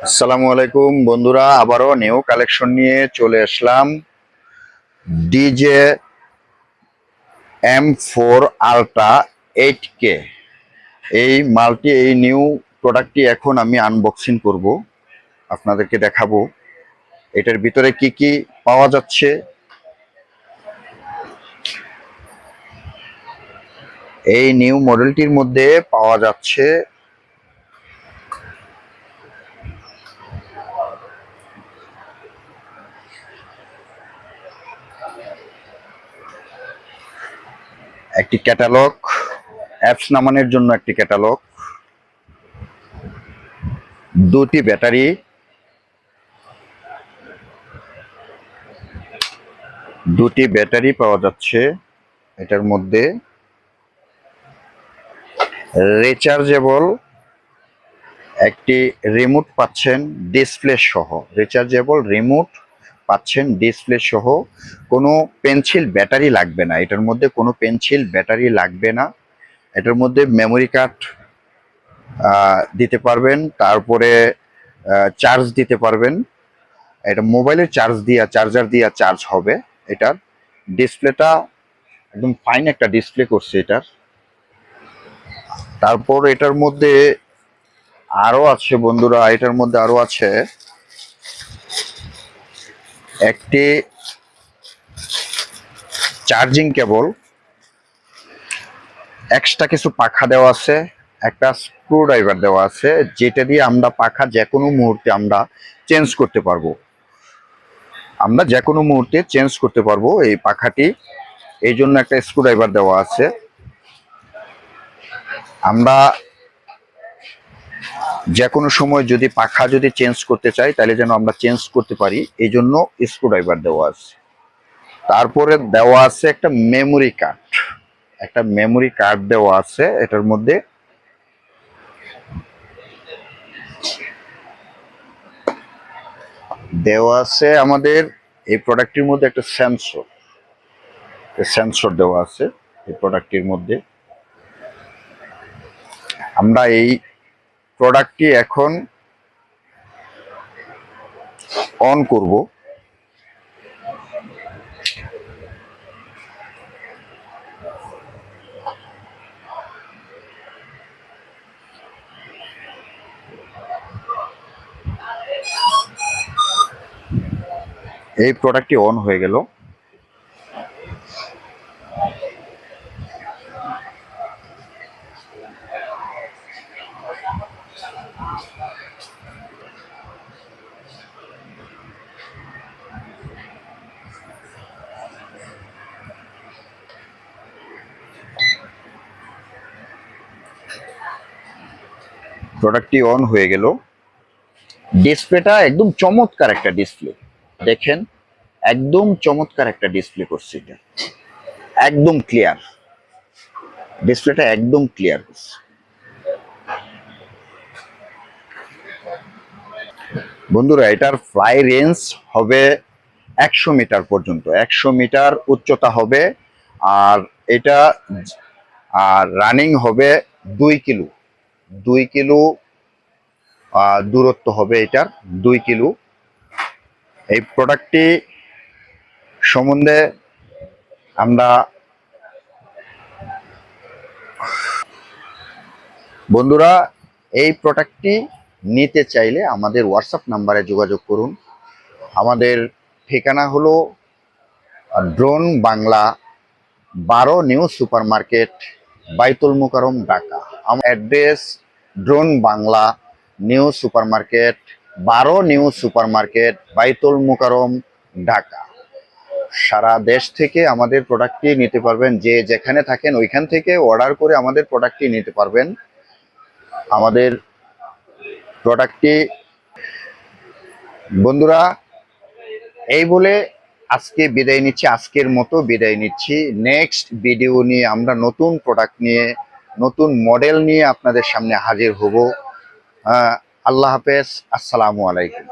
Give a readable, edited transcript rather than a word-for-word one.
আসসালামু আলাইকুম বন্ধুরা, আবারও নিউ কালেকশন নিয়ে চলে আসলাম। ডিজে M4 আলট্রা 8K এই নিউ প্রোডাক্টটি এখন আমি আনবক্সিং করব, আপনাদেরকে দেখাবো এটার ভিতরে কি কি পাওয়া যাচ্ছে। এই নিউ মডেলটির মধ্যে পাওয়া যাচ্ছে একটি ক্যাটালগ, অ্যাপস নামানোর জন্য একটি ক্যাটালগ, দুটি ব্যাটারি পাওয়া যাচ্ছে এটার মধ্যে, রিচার্জেবল একটি রিমোট পাচ্ছেন ডিসপ্লে সহ, রিচার্জেবল রিমোট পাচ্ছেন ডিসপ্লে সহ। কোনো পেন্সিল ব্যাটারি লাগবে না, এটার মধ্যে কোনো পেন্সিল ব্যাটারি লাগবে না। এটার মধ্যে মেমোরি কার্ড দিতে পারবেন, তারপরে চার্জ দিতে পারবেন। এটা মোবাইলের চার্জার দিয়া চার্জ হবে। এটার ডিসপ্লেটা একদম ফাইন একটা ডিসপ্লে করছে এটার। তারপর এটার মধ্যে আরো আছে বন্ধুরা, এটার মধ্যে আরো আছে একটি চার্জিং কেবল, এক্সট্রা কিছু পাখা দেওয়া আছে, একটা স্ক্রু ড্রাইভার দেওয়া আছে, যেটা দিয়ে আমরা পাখা যে কোনো মুহূর্তে আমরা চেঞ্জ করতে পারবো। এই পাখাটি, এই জন্য একটা স্ক্রু ড্রাইভার দেওয়া আছে। আমরা যে কোনো সময় যদি পাখা চেঞ্জ করতে চাই, তাহলে যেন আমরা চেঞ্জ করতে পারি, এই জন্য স্ক্রু ড্রাইভার দেওয়া আছে। তারপরে দেওয়া আছে একটা মেমোরি কার্ড দেওয়া আছে। এটার মধ্যে দেওয়া আছে আমাদের এই প্রোডাক্টটির মধ্যে একটা সেন্সর দেওয়া আছে এই প্রোডাক্টটির মধ্যে। আমরা এই প্রোডাক্টটি এখন অন করব। এই প্রোডাক্টটি অন হয়ে গেল। ডিসপ্লেটা একদম চমৎকার একটা ডিসপ্লে, দেখেন একদম চমৎকার একটা ডিসপ্লে করছে এটা, একদম ক্লিয়ার, ডিসপ্লেটা একদম ক্লিয়ার করছে। বন্ধুরা, এটার ফ্লাই রেঞ্জ হবে 100 মিটার পর্যন্ত, 100 মিটার উচ্চতা হবে। আর এটা রানিং হবে 2 কিলো, 2 কিলো দূরত্ব হবে এটার, 2 কিলো। এই প্রোডাক্টটি সম্বন্ধে আমরা বন্ধুরা, এই প্রোডাক্টটি নিতে চাইলে আমাদের হোয়াটসঅ্যাপ নাম্বারে যোগাযোগ করুন। আমাদের ঠিকানা হলো drone Bangla 12 new super market, বাইতুল মোকাররম, ঢাকা। আমার address drone Bangla new super market, 12 new super market, বাইতুল মোকাররম, ঢাকা। সারা দেশ থেকে আমাদের প্রোডাক্টটি নিতে পারবেন, যে যেখানে থাকেন ওইখান থেকে অর্ডার করে আমাদের প্রোডাক্টটি নিতে পারবেন। আমাদের প্রোডাক্টটি বন্ধুরা, এই বলে আজকের মতো বিদায় নিচ্ছি। নেক্সট ভিডিও নিয়ে আমরা নতুন প্রোডাক্ট নিয়ে, নতুন মডেল নিয়ে আপনাদের সামনে হাজির হব। আল্লাহ হাফেজ, আসসালামু আলাইকুম।